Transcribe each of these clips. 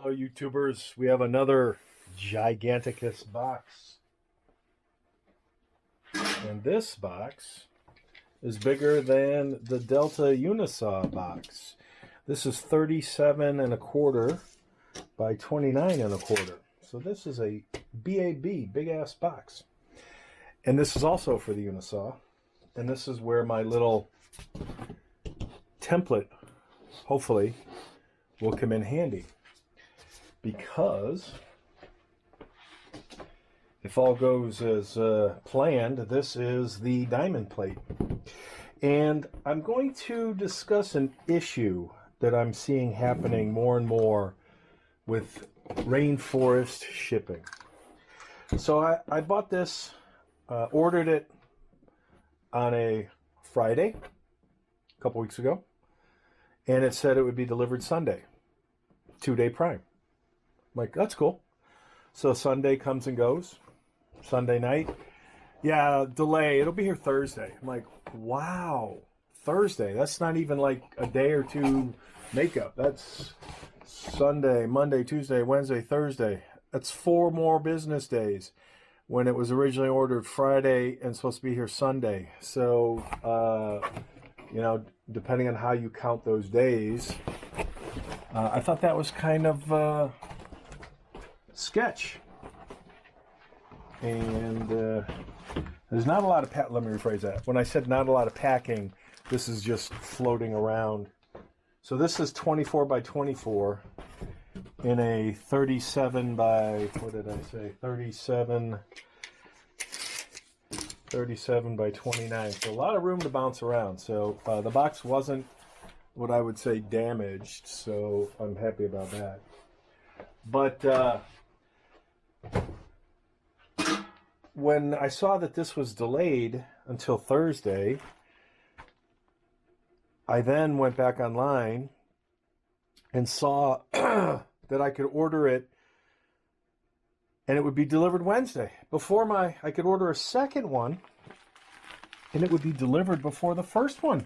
Hello, YouTubers. We have another giganticus box. And this box is bigger than the Delta Unisaw box. This is 37 and a quarter by 29 and a quarter. So this is a BAB, big ass box. And this is also for the Unisaw. And this is where my little template, hopefully, will come in handy. Because if all goes as planned, this is the diamond plate. And I'm going to discuss an issue that I'm seeing happening more and more with rainforest shipping. So I bought this, ordered it on a Friday, a couple weeks ago, and it said it would be delivered Sunday, 2-day Prime. I'm like, that's cool. So Sunday comes and goes. Sunday night, yeah, delay. It'll be here Thursday. I'm like, wow, Thursday. That's not even like a day or two makeup. That's Sunday, Monday, Tuesday, Wednesday, Thursday. That's 4 more business days when it was originally ordered Friday and supposed to be here Sunday. So, you know, depending on how you count those days, I thought that was kind of sketch. And there's not a lot of let me rephrase that. When I said not a lot of packing, this is just floating around. So this is 24 by 24 in a 37 by, what did I say? 37 by 29. So a lot of room to bounce around. So the box wasn't what I would say damaged, so I'm happy about that. But when I saw that this was delayed until Thursday, I then went back online and saw that I could order it and it would be delivered Wednesday. I could order a second one and it would be delivered before the first one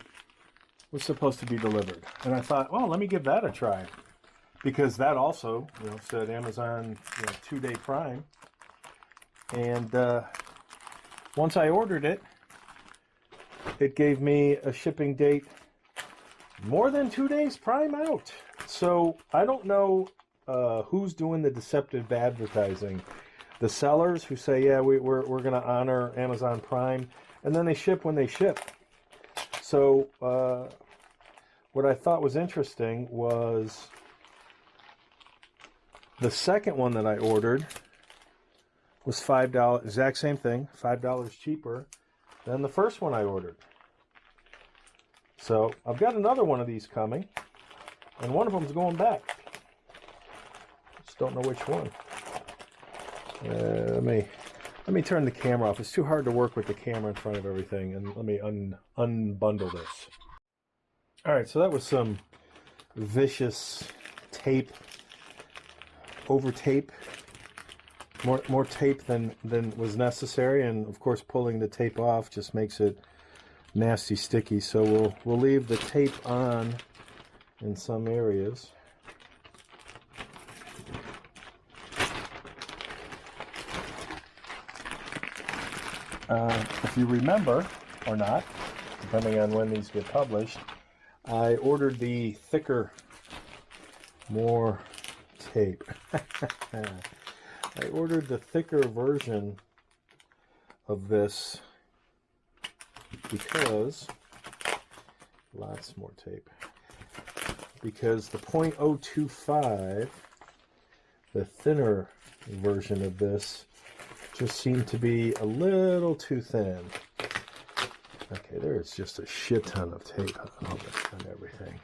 was supposed to be delivered. And I thought, well, let me give that a try. Because that also, said Amazon, 2-day Prime. And once I ordered it, it gave me a shipping date more than 2 days Prime out. So I don't know who's doing the deceptive advertising. The sellers who say, yeah, we're going to honor Amazon Prime, and then they ship when they ship. So what I thought was interesting was the second one that I ordered was $5, exact same thing, $5 cheaper than the first one I ordered. So I've got another one of these coming, and one of them's going back. Just don't know which one. Let me turn the camera off. It's too hard to work with the camera in front of everything, and let me unbundle this. All right, so that was some vicious tape, over tape. More tape than was necessary, and of course pulling the tape off just makes it nasty sticky. So we'll leave the tape on in some areas. If you remember or not, depending on when these get published, I ordered the thicker, more tape. I ordered the thicker version of this because, lots more tape, because the .025, the thinner version of this, just seemed to be a little too thin. Okay, there's just a shit ton of tape on everything.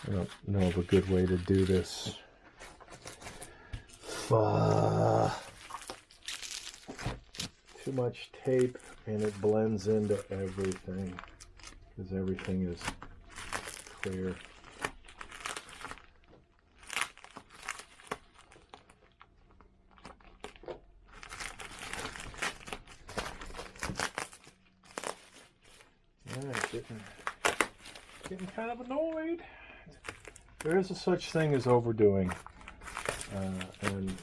I don't know of a good way to do this. Too much tape and it blends into everything because everything is clear. getting kind of annoyed. There is a such thing as overdoing. And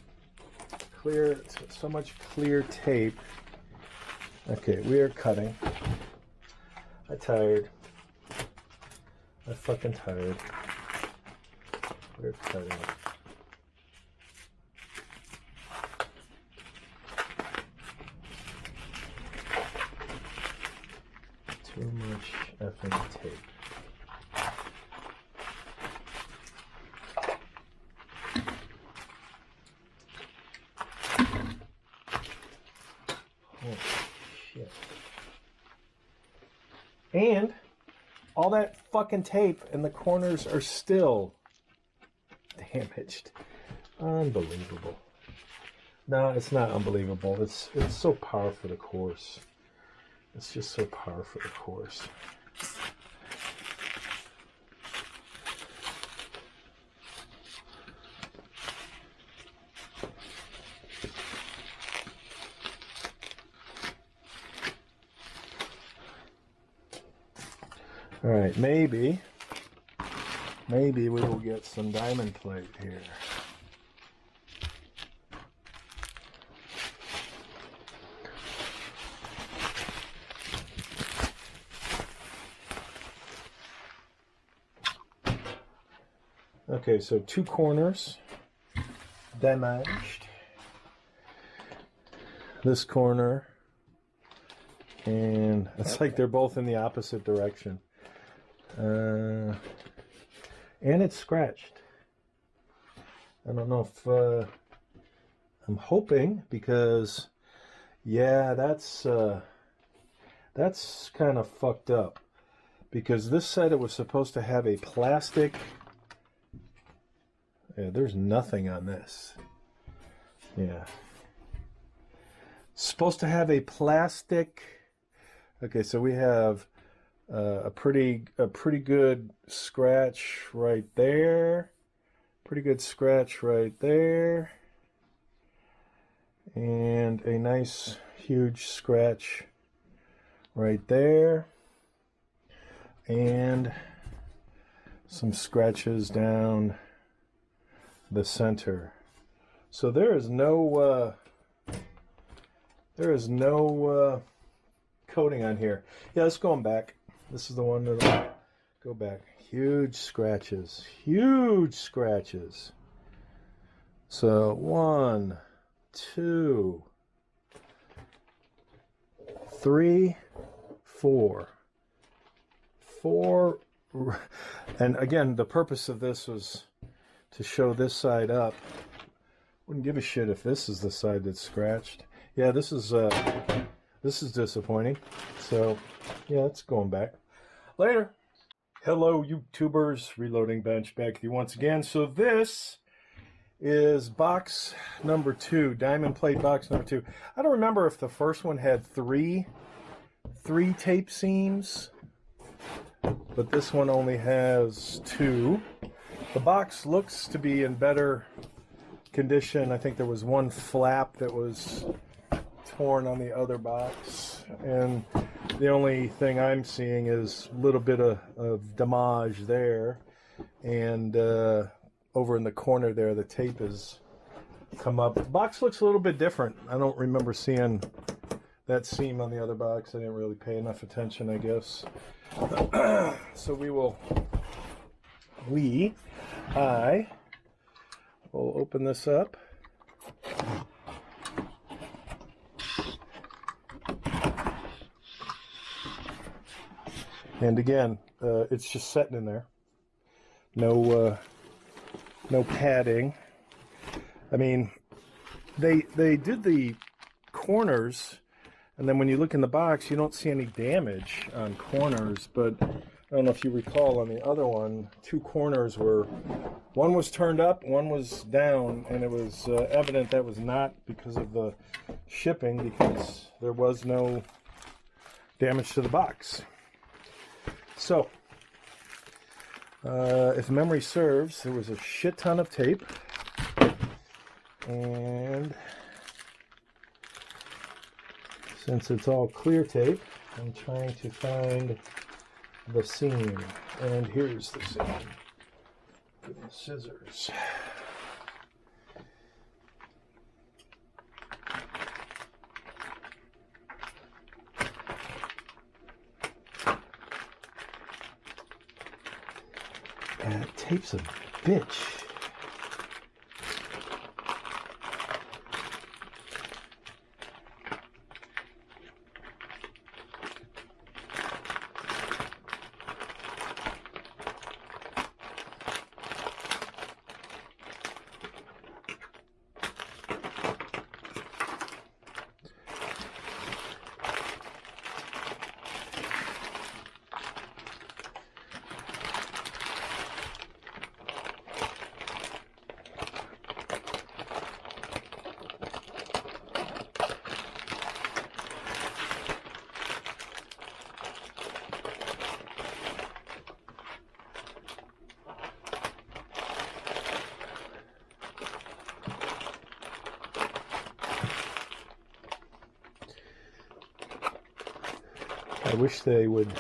clear, so much clear tape. Okay, we are cutting. I'm tired. I'm fucking tired. We're cutting. Too much effing tape. Holy shit. And all that fucking tape in the corners are still damaged. Unbelievable. No, it's not unbelievable. It's so par for the course. It's just so par for the course. All right, maybe we will get some diamond plate here. Okay, so two corners damaged. This corner, and it's like they're both in the opposite direction. And it's scratched. I don't know if I'm hoping, because yeah, that's kind of fucked up, because this said it was supposed to have a plastic. Yeah, there's nothing on this. Yeah, supposed to have a plastic. Okay, so we have a pretty good scratch right there. Pretty good scratch right there. And a nice huge scratch right there. And some scratches down the center. So there is no coating on here. Yeah, let's go back. This is the one that'll go back. Huge scratches. Huge scratches. So 1, 2, 3, 4. 4. And again, the purpose of this was to show this side up. Wouldn't give a shit if this is the side that's scratched. Yeah, this is disappointing. So yeah, it's going back. Later. Hello, YouTubers. Reloading Bench back with you once again. So this is box number 2, diamond plate box number 2. I don't remember if the first one had three tape seams, but this one only has 2. The box looks to be in better condition. I think there was one flap that was torn on the other box, and the only thing I'm seeing is a little bit of damage there, and over in the corner there the tape has come up. The box looks a little bit different. I don't remember seeing that seam on the other box. I didn't really pay enough attention, I guess. So I will open this up. And again, it's just sitting in there. No padding. I mean, they did the corners, and then when you look in the box, you don't see any damage on corners. But I don't know if you recall, on the other one, 2 corners were, one was turned up, one was down, and it was evident that was not because of the shipping, because there was no damage to the box. So, if memory serves, there was a shit ton of tape, and since it's all clear tape, I'm trying to find the seam. And here's the seam. With the scissors. And tape's a bitch. I wish they would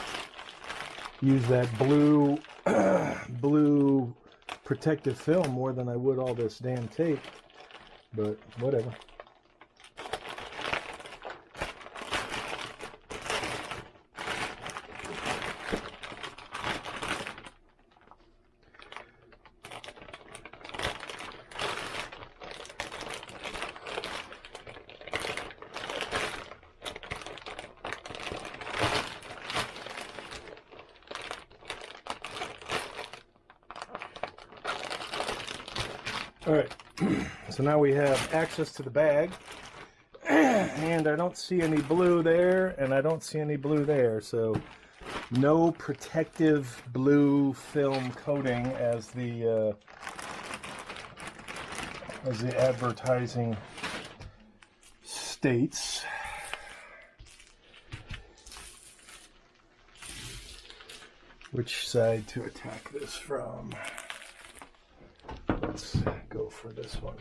use that blue blue protective film more than I would all this damn tape, but whatever. All right, so now we have access to the bag, and I don't see any blue there, and I don't see any blue there, so no protective blue film coating as the advertising states. Which side to attack this from? Let's go for this one.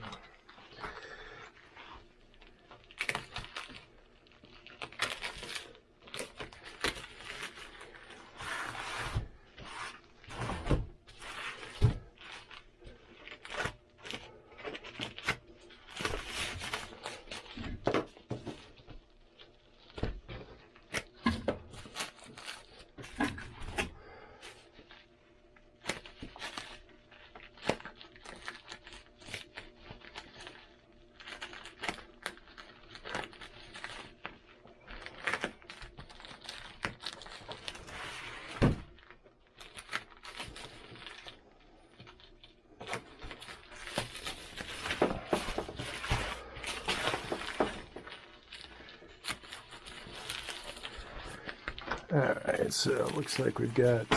Alright, so it looks like we've got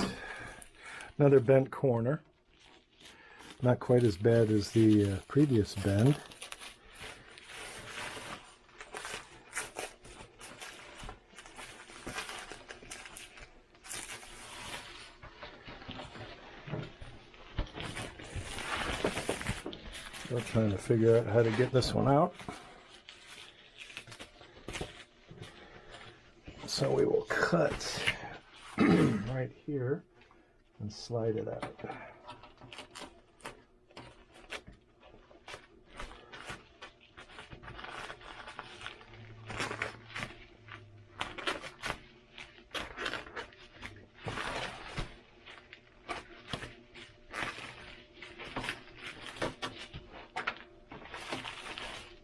another bent corner. Not quite as bad as the previous bend. Still trying to figure out how to get this one out. So we will cut right here and slide it out.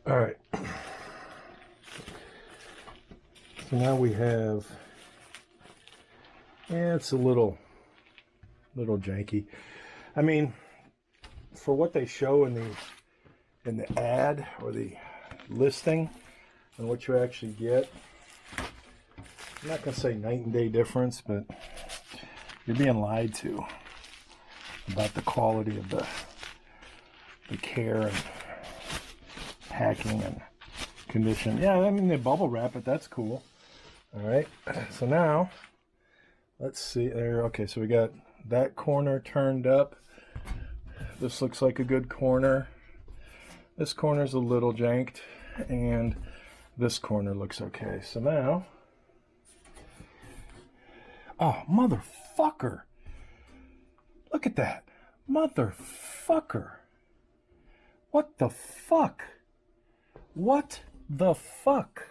All right. So now we have, yeah, it's a little janky. I mean, for what they show in the ad or the listing and what you actually get, I'm not going to say night and day difference, but you're being lied to about the quality of the care and packing and condition. Yeah, I mean, they bubble wrap it. That's cool. All right, so now let's see there. Okay, so we got that corner turned up. This looks like a good corner. This corner's a little janked, and this corner looks okay. So now, oh, Motherfucker. Look at that. Motherfucker. What the fuck? What the fuck?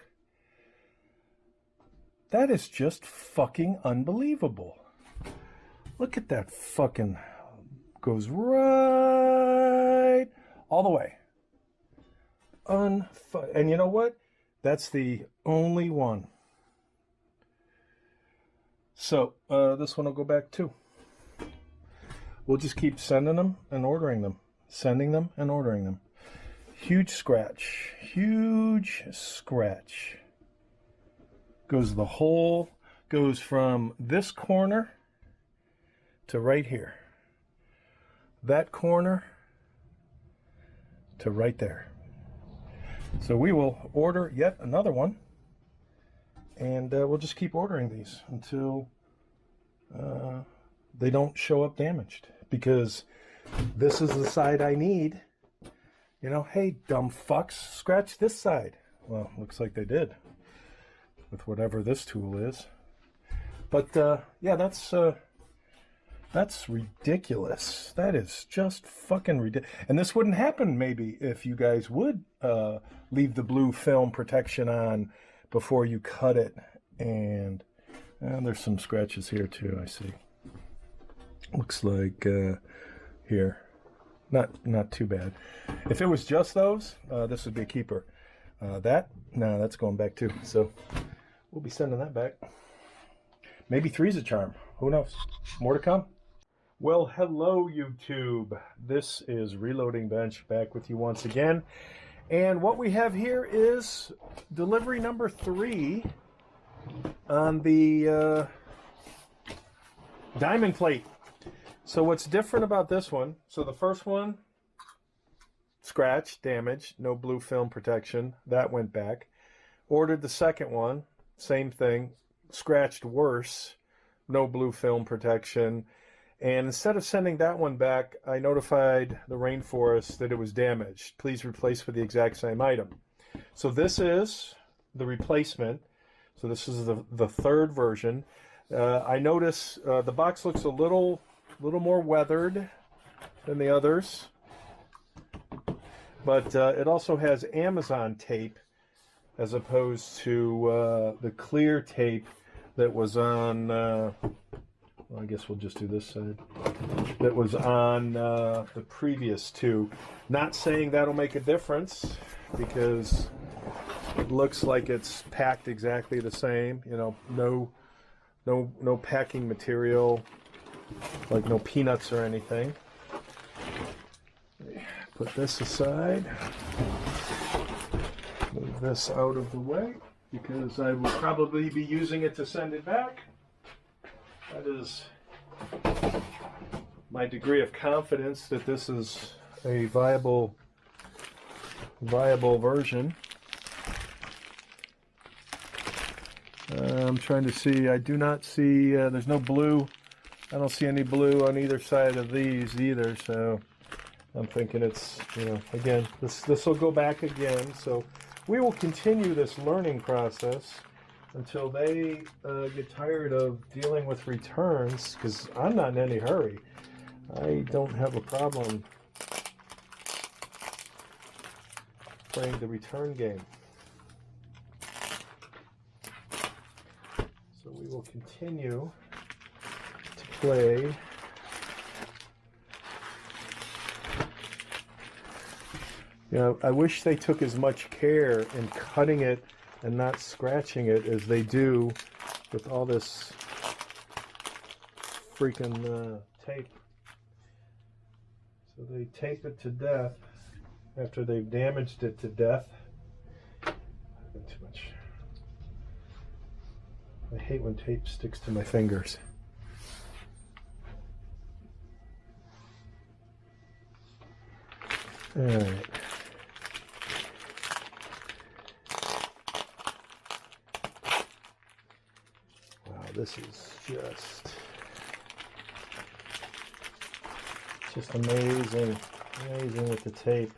That is just fucking unbelievable. Look at that fucking... Goes right all the way. And you know what? That's the only one. So this one will go back too. We'll just keep sending them and ordering them. Sending them and ordering them. Huge scratch. Huge scratch. Goes the whole... Goes from this corner to right here. That corner to right there. So we will order yet another one, and we'll just keep ordering these until they don't show up damaged, because this is the side I need. You know, hey, dumb fucks, scratch this side. Well, looks like they did with whatever this tool is. But yeah, that's ridiculous. That is just fucking ridiculous. And this wouldn't happen maybe if you guys would leave the blue film protection on before you cut it. And there's some scratches here too, I see. Looks like here. Not too bad. If it was just those, this would be a keeper. No, that's going back too. So we'll be sending that back. Maybe 3's a charm. Who knows? More to come. Well, hello, YouTube. This is Reloading Bench back with you once again. And what we have here is delivery number 3 on the diamond plate. So what's different about this one? So the first one, scratch, damage, no blue film protection. That went back. Ordered the second one, same thing, scratched worse, no blue film protection. And instead of sending that one back, I notified the rainforest that it was damaged. Please replace for the exact same item. So this is the replacement. So this is the third version. I notice the box looks a little more weathered than the others. But it also has Amazon tape as opposed to the clear tape that was on... well, I guess we'll just do this side. That was on the previous two. Not saying that'll make a difference, because it looks like it's packed exactly the same. You know, no packing material, like no peanuts or anything. Put this aside. Move this out of the way, because I will probably be using it to send it back. That is my degree of confidence that this is a viable version. I'm trying to see. I do not see. There's no blue. I don't see any blue on either side of these either. So I'm thinking it's, again, this will go back again. So we will continue this learning process until they get tired of dealing with returns, because I'm not in any hurry. I don't have a problem playing the return game. So we will continue to play I wish they took as much care in cutting it and not scratching it as they do with all this freaking tape. So they tape it to death after they've damaged it to death. Too much. I hate when tape sticks to my fingers. All right. This is just amazing with the tape.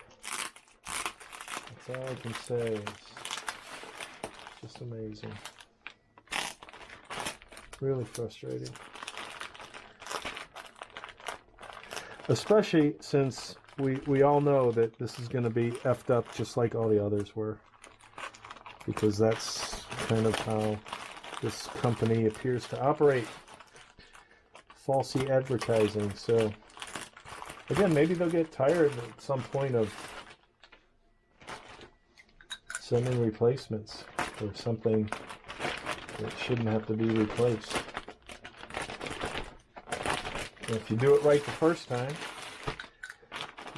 That's all I can say. It's just amazing. Really frustrating. Especially since we all know that this is going to be effed up just like all the others were. Because that's kind of how this company appears to operate. Falsy advertising. So, again, maybe they'll get tired at some point of sending replacements or something that shouldn't have to be replaced. And if you do it right the first time,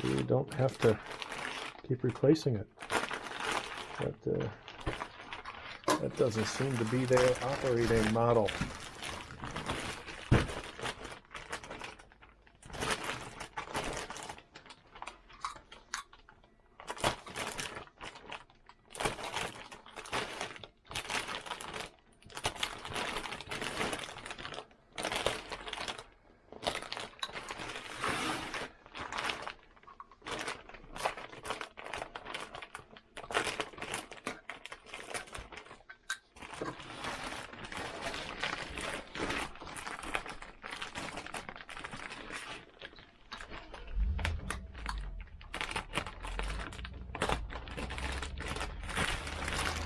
you don't have to keep replacing it. But that doesn't seem to be their operating model.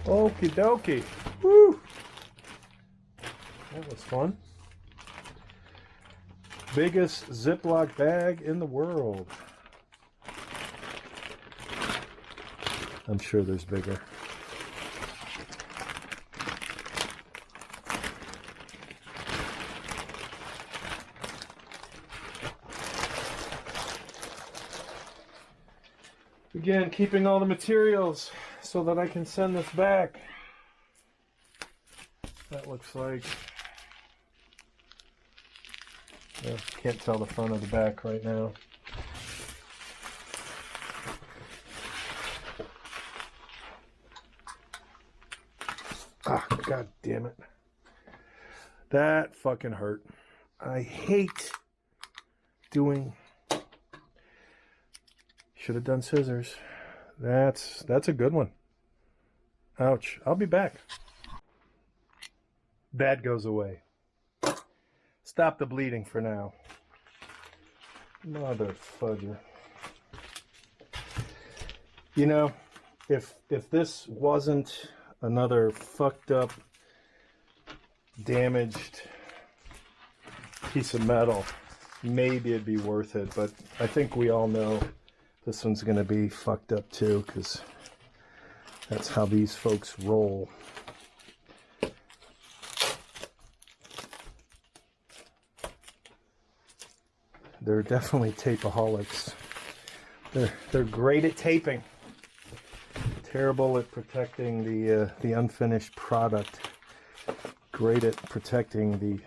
Okie dokie. Woo! That was fun. Biggest Ziploc bag in the world. I'm sure there's bigger. Again, keeping all the materials so that I can send this back. That looks like... can't tell the front of the back right now. Ah, god damn it. That fucking hurt. I hate doing... Should have done scissors. That's a good one. Ouch. I'll be back. That goes away. Stop the bleeding for now. Mother fudger. You know, if this wasn't another fucked up, damaged piece of metal, maybe it'd be worth it. But I think we all know this one's going to be fucked up too, because that's how these folks roll. They're definitely tapeaholics. They're great at taping. Terrible at protecting the unfinished product. Great at protecting the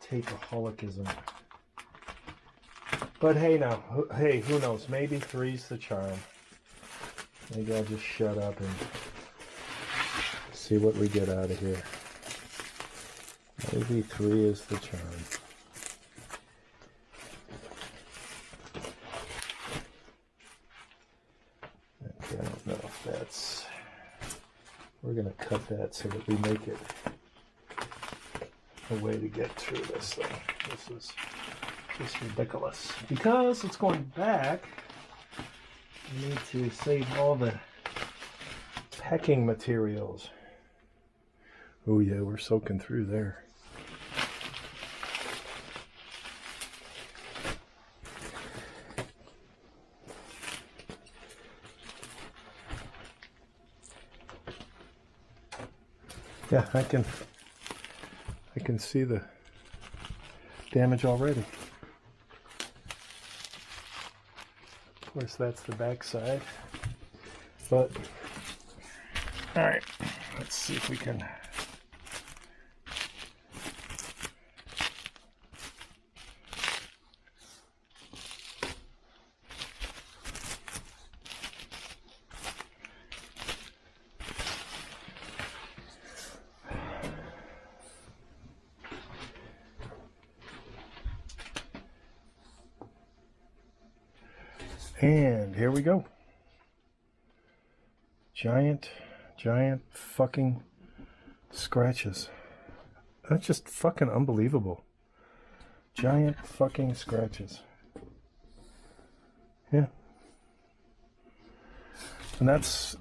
tapeaholicism. But hey, now, hey, who knows? Maybe three's the charm. Maybe I'll just shut up and see what we get out of here. Maybe 3 is the charm. Okay, I don't know if that's... We're going to cut that so that we make it a way to get through this thing. This is just ridiculous. Because it's going back, I need to save all the packing materials. Oh yeah, we're soaking through there. Yeah, I can see the damage already. Of course, that's the back side. But all right, let's see if we can. And here we go. Giant fucking scratches. That's just fucking unbelievable. Giant fucking scratches. Yeah. And that's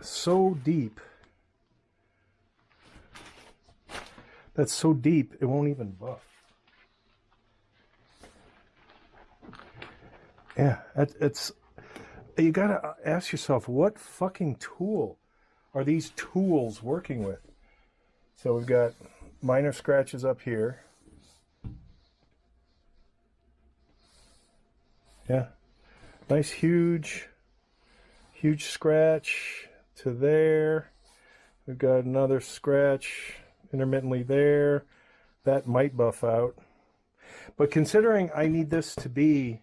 so deep. That's so deep, it won't even buff. Yeah, it's... You gotta ask yourself, what fucking tool are these tools working with? So we've got minor scratches up here. Yeah. Nice huge scratch to there. We've got another scratch intermittently there. That might buff out. But considering I need this to be,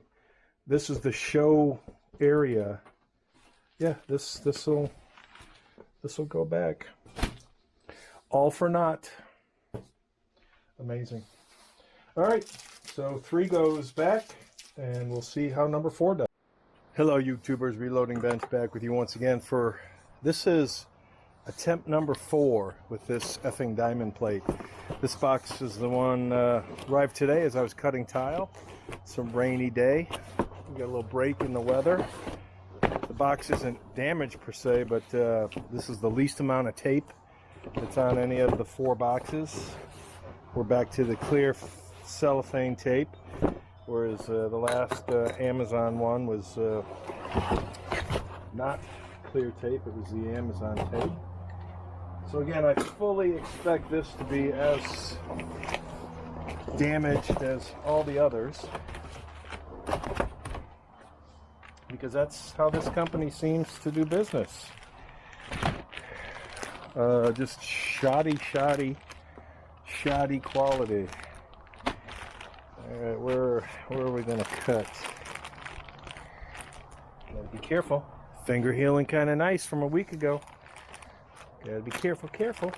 this is the show area. Yeah, this'll go back. All for naught. Amazing. All right, so 3 goes back, and we'll see how number 4 does. Hello, YouTubers. Reloading Bench back with you once again for, this is attempt number 4 with this effing diamond plate. This box is the one arrived today as I was cutting tile. It's a rainy day. We got a little break in the weather. The box isn't damaged per se, but this is the least amount of tape that's on any of the 4 boxes. We're back to the clear cellophane tape, whereas the last Amazon one was not clear tape, it was the Amazon tape. So again, I fully expect this to be as damaged as all the others, because that's how this company seems to do business. Just shoddy quality. Alright, where are we gonna cut? Gotta be careful. Finger healing kind of nice from a week ago. Gotta be careful.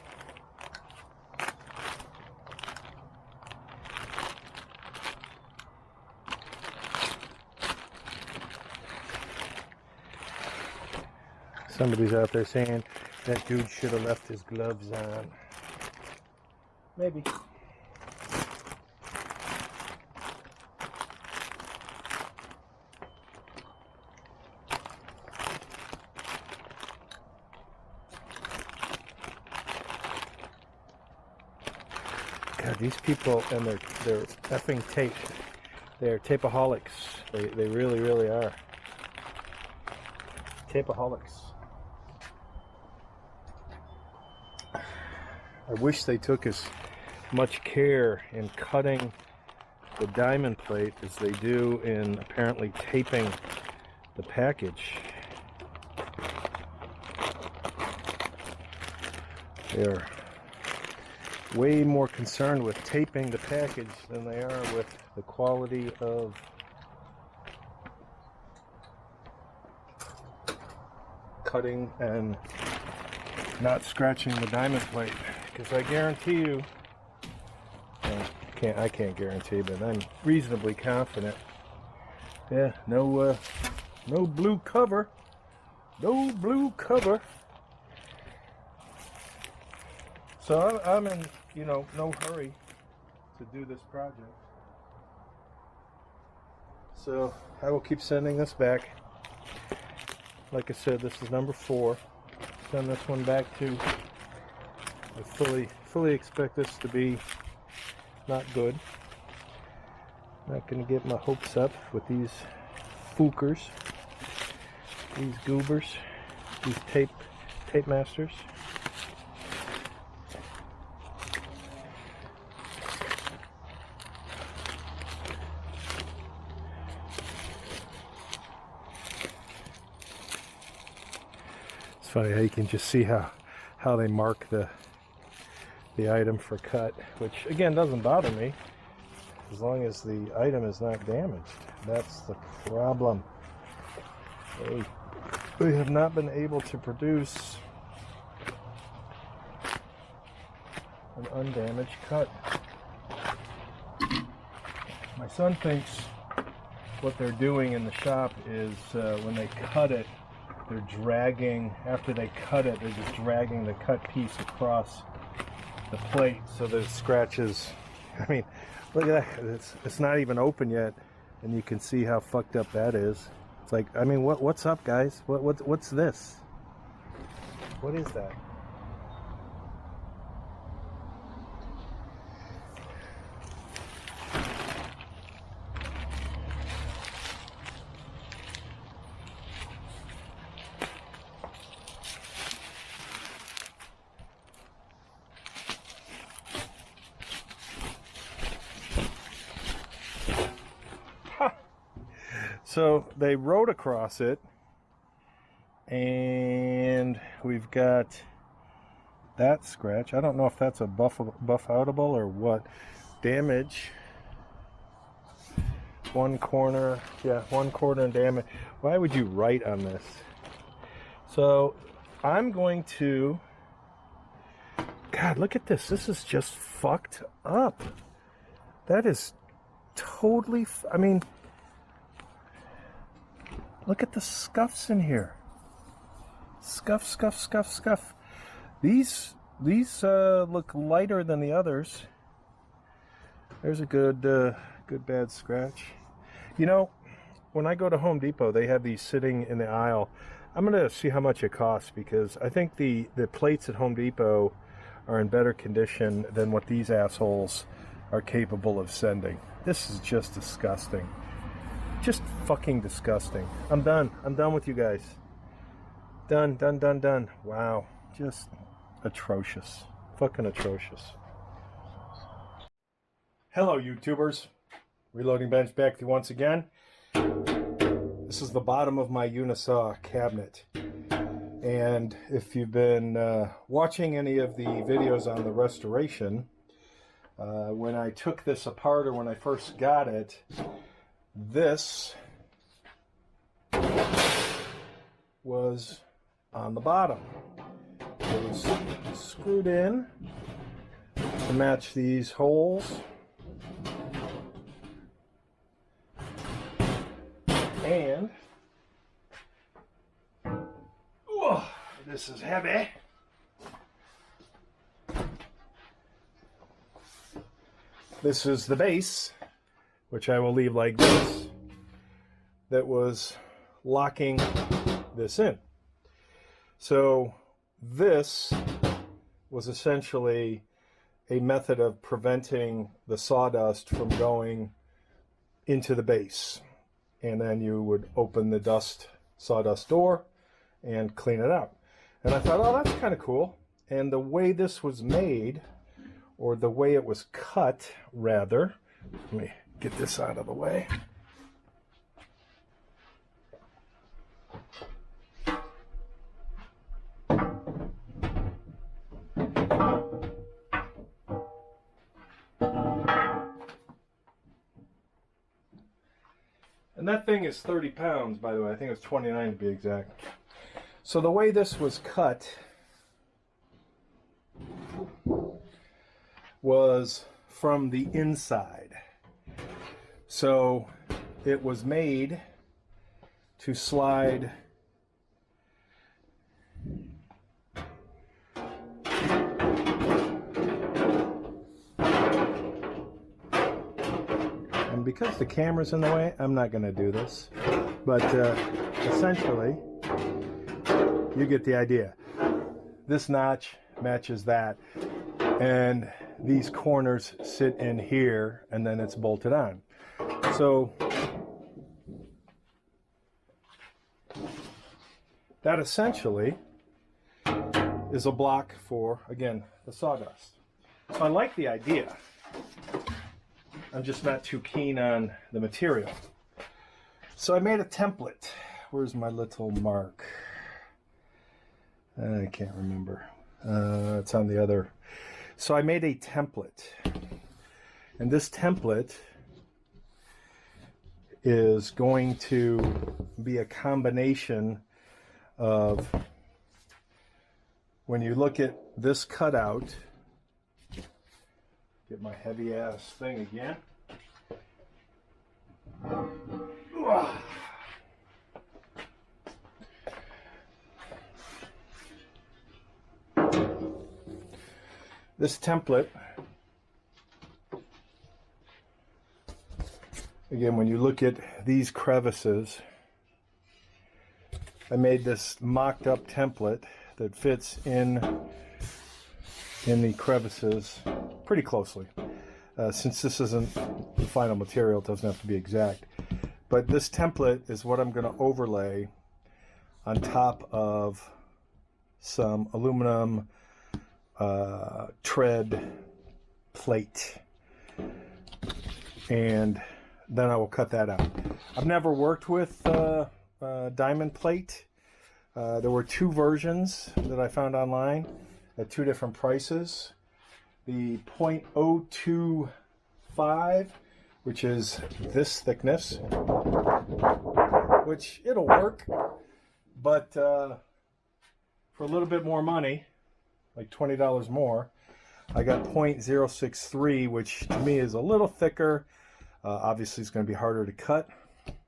Somebody's out there saying that dude should have left his gloves on. Maybe. God, these people and their effing tape. They're tapeaholics. They really are. Tapeaholics. I wish they took as much care in cutting the diamond plate as they do in apparently taping the package. They're way more concerned with taping the package than they are with the quality of cutting and not scratching the diamond plate. Because I guarantee you, I can't guarantee, but I'm reasonably confident. Yeah, no blue cover. No blue cover. So I'm in, no hurry to do this project. So I will keep sending this back. Like I said, this is number 4. Send this one back too. I fully expect this to be not good. Not going to get my hopes up with these fookers, these goobers, these tape masters. It's funny how you can just see how they mark the item for cut, which again doesn't bother me as long as the item is not damaged. That's the problem. They have not been able to produce an undamaged cut. My son thinks what they're doing in the shop is when they cut it, they're dragging, after they cut it, they're just dragging the cut piece across the plate so the scratches I mean, look at that. It's not even open yet, and you can see how fucked up that is. It's like, I mean, what's up, guys? What's this? What is that? So they wrote across it, and we've got that scratch. I don't know if that's a buff outable or what. Damage. One corner. Yeah, one corner damage. Why would you write on this? So I'm going to... God, look at this. This is just fucked up. That is totally... I mean... Look at the scuffs in here. Scuff, scuff, scuff, scuff. These look lighter than the others. There's a good bad scratch. You know, when I go to Home Depot, they have these sitting in the aisle. I'm gonna see how much it costs, because I think the plates at Home Depot are in better condition than what these assholes are capable of sending. This is just disgusting. Just fucking disgusting. I'm done. I'm done with you guys. Done, done, done, done. Wow. Just atrocious. Fucking atrocious. Hello, YouTubers. Reloading Bench back with you once again. This is the bottom of my Unisaw cabinet. And if you've been watching any of the videos on the restoration, when I took this apart, or when I first got it, this was on the bottom. It was screwed in to match these holes. And this is heavy. This is the base, which I will leave like this, that was locking this in. So this was essentially a method of preventing the sawdust from going into the base. And then you would open the sawdust door and clean it out. And I thought, oh, that's kind of cool. And the way this was made, or the way it was cut, rather, let me get this out of the way. And that thing is 30 pounds, by the way. I think it's 29 to be exact. So the way this was cut was from the inside. So it was made to slide and because the camera's in the way, I'm not going to do this, but essentially you get the idea. This notch matches that, and these corners sit in here, and then it's bolted on. So that essentially is a block for, again, the sawdust. So I like the idea. I'm just not too keen on the material. So I made a template. Where's my little mark? I can't remember. It's on the other. So I made a template. And this template is going to be a combination of, when you look at this cutout, get my heavy ass thing again. This template Again, when you look at these crevices, I made this mocked up template that fits in the crevices pretty closely. Since this isn't the final material, it doesn't have to be exact. But this template is what I'm going to overlay on top of some aluminum tread plate. And then I will cut that out. I've never worked with diamond plate. There were two versions that I found online at two different prices. The .025, which is this thickness, which it'll work, but for a little bit more money, like $20 more, I got .063, which to me is a little thicker. Obviously, it's going to be harder to cut.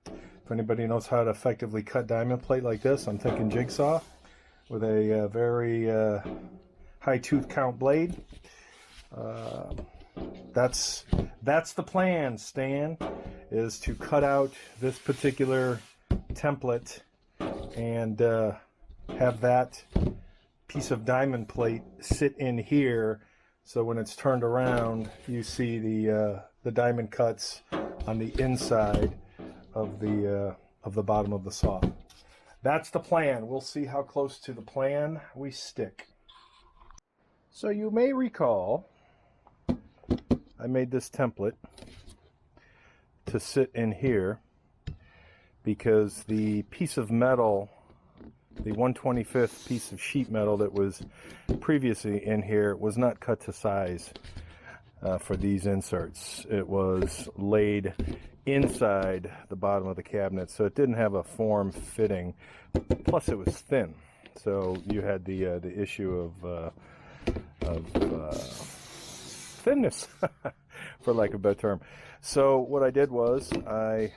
If anybody knows how to effectively cut diamond plate like this, I'm thinking jigsaw with a very high tooth count blade. That's the plan, Stan, is to cut out this particular template and have that piece of diamond plate sit in here, so when it's turned around, you see the diamond cuts on the inside of the bottom of the saw. That's the plan. We'll see how close to the plan we stick. So you may recall I made this template to sit in here because the piece of metal, the 1/25th piece of sheet metal that was previously in here, was not cut to size for these inserts. It was laid inside the bottom of the cabinet, so it didn't have a form fitting. Plus, it was thin, so you had the issue of thinness, for lack of a better term. So what I did was I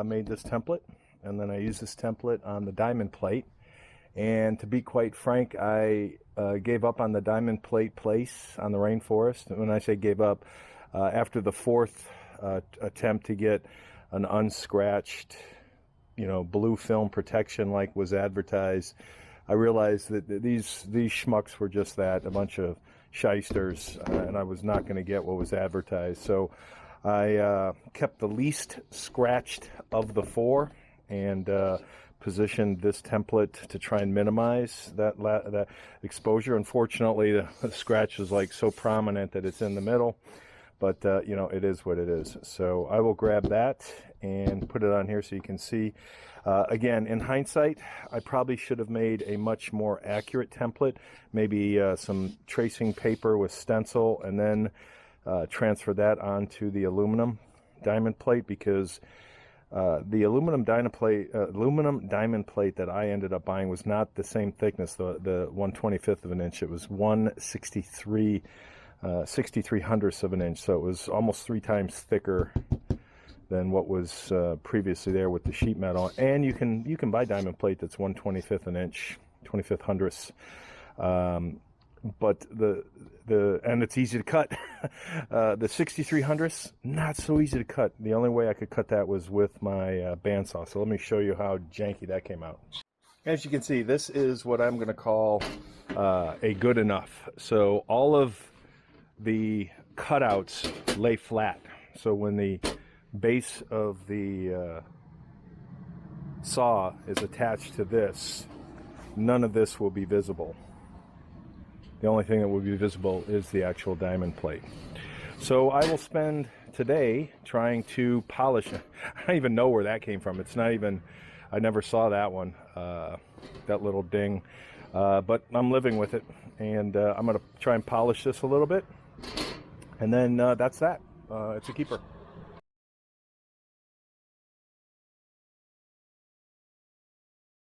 made this template, and then I used this template on the diamond plate. And to be quite frank, I gave up on the diamond plate place on the rainforest. And when I say gave up, after the fourth attempt to get an unscratched, blue film protection like was advertised, I realized that these schmucks were just that, a bunch of shysters, and I was not going to get what was advertised. So I kept the least scratched of the four and positioned this template to try and minimize that exposure. Unfortunately, the scratch is like so prominent that it's in the middle, but it is what it is. So I will grab that and put it on here so you can see. Again, in hindsight, I probably should have made a much more accurate template, maybe some tracing paper with stencil, and then transfer that onto the aluminum diamond plate, because the aluminum diamond plate that I ended up buying was not the same thickness, the 1/25th of an inch. It was 63 hundredths of an inch, so it was almost 3 times thicker than what was previously there with the sheet metal. And you can buy diamond plate that's 1/25th an inch, 25th hundredths. But and it's easy to cut. The 63 hundredths, not so easy to cut. The only way I could cut that was with my bandsaw. So let me show you how janky that came out. As you can see, this is what I'm going to call a good enough. So all of the cutouts lay flat. So when the base of the saw is attached to this, none of this will be visible. The only thing that will be visible is the actual diamond plate. So I will spend today trying to polish it. I don't even know where that came from. It's not even, I never saw that one, that little ding. But I'm living with it, and I'm going to try and polish this a little bit. And then that's that. It's a keeper.